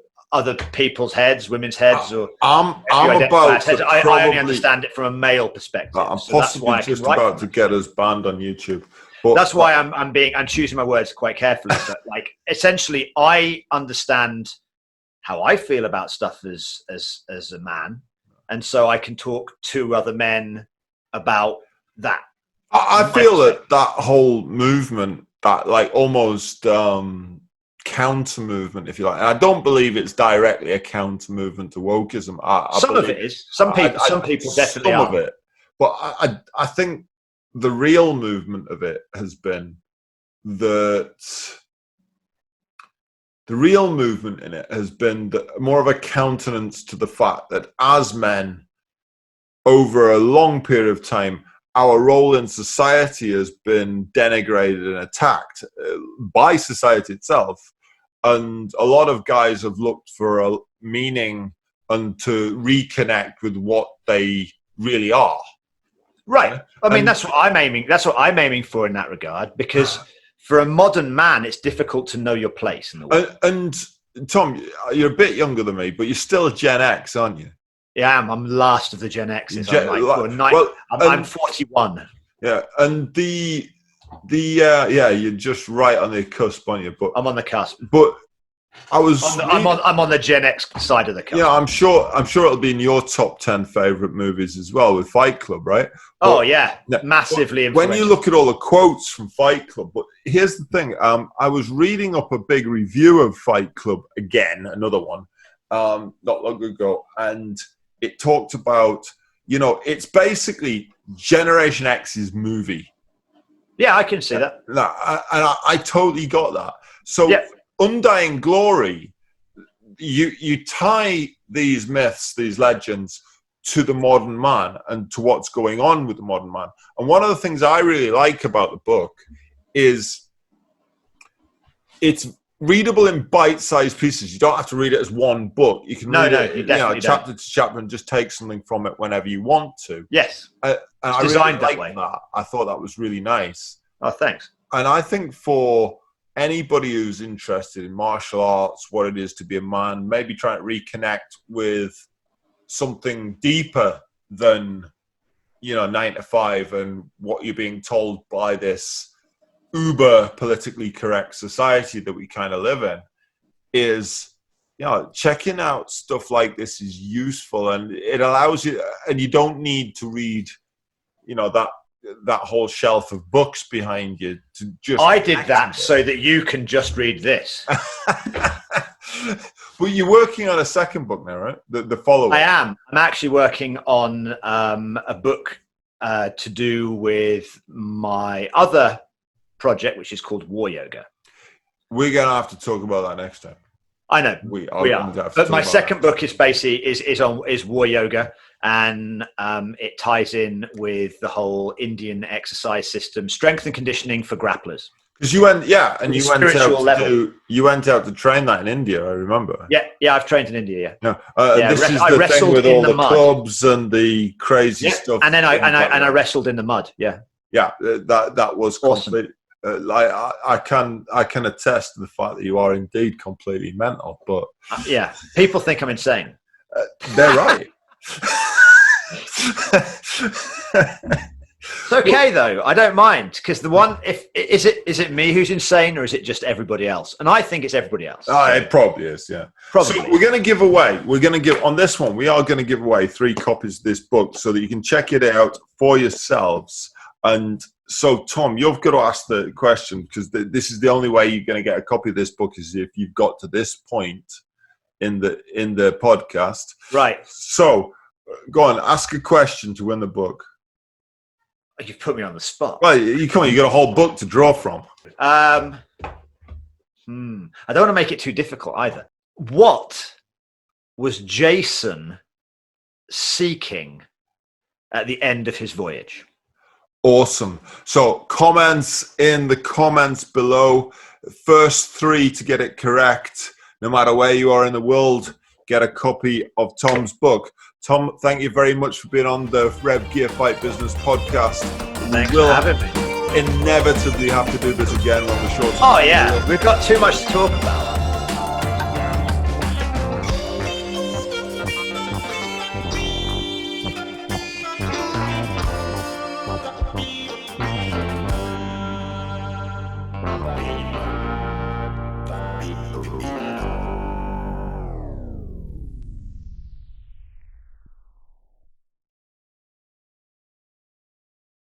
people's heads, women's heads, or I'm about heads. I only understand it from a male perspective. I'm possibly just about to get us banned on YouTube. But that's why I'm choosing my words quite carefully. But like, essentially, I understand how I feel about stuff as a man, and so I can talk to other men about that. I feel that whole movement, that like almost counter movement, if you like. And I don't believe it's directly a counter movement to wokeism. Some of it is. Some people definitely are. Some of it, but I think the real movement of it has been that the real movement in it has been more of a countenance to the fact that as men, over a long period of time, our role in society has been denigrated and attacked by society itself. And a lot of guys have looked for a meaning and to reconnect with what they really are. Right. I mean, that's what I'm aiming for in that regard, because for a modern man, it's difficult to know your place in the world. And Tom, you're a bit younger than me, but you're still a Gen X, aren't you? Yeah, I'm the last of the Gen X's. I'm 41. Yeah, and you're just right on the cusp, aren't you? But I'm on the cusp. But I'm on the Gen X side of the cusp. Yeah, I'm sure it'll be in your top 10 favorite movies as well, with Fight Club, right? Massively influential. When you look at all the quotes from Fight Club, but here's the thing: I was reading up a big review of Fight Club again, another one, not long ago, and it talked about you know, it's basically Generation X's movie. Yeah, I can see that. I totally got that. So Undying Glory, you tie these myths, these legends, to the modern man and to what's going on with the modern man. And one of the things I really like about the book is it's readable in bite-sized pieces. You don't have to read it as one book. You can read it, chapter to chapter, and just take something from it whenever you want to. Yes, and I designed really that way. That. I thought that was really nice. Oh, thanks. And I think for anybody who's interested in martial arts, what it is to be a man, maybe trying to reconnect with something deeper than, you know, 9 to 5 and what you're being told by this uber politically correct society that we kind of live in, is, you know, checking out stuff like this is useful, and it allows you, and you don't need to read, you know, that whole shelf of books behind you to just. I did that so that you can just read this. But you're working on a second book now, right? The follow-up. I am. I'm actually working on a book to do with my other project, which is called WarYoga. We're going to have to talk about that next time. I know we are. But my second book is basically is WarYoga, and it ties in with the whole Indian exercise system, strength and conditioning for grapplers. Because you went out to train that in India, I remember. Yeah, I've trained in India. This is the thing with all the clubs and the crazy stuff. And then I wrestled in the mud. Yeah, that was awesome. Complete. I can attest to the fact that you are indeed completely mental. But yeah, people think I'm insane. They're right. It's okay though. I don't mind, because the one, is it me who's insane, or is it just everybody else? And I think it's everybody else. It probably is. Yeah. Probably. So we're going to give away. On this one. We are going to give away 3 copies of this book so that you can check it out for yourselves. And so, Tom, you've got to ask the question, because this is the only way you're going to get a copy of this book is if you've got to this point in the podcast. Right. So, go on, ask a question to win the book. You've put me on the spot. Well, you got a whole book to draw from. I don't want to make it too difficult either. What was Jason seeking at the end of his voyage? Awesome. So comments in the comments below. First 3 to get it correct, no matter where you are in the world, get a copy of Tom's book. Tom, thank you very much for being on the Revgear Fight Business podcast. Thanks for having me. Inevitably have to do this again on the short term. Oh yeah, we've got too much to talk about.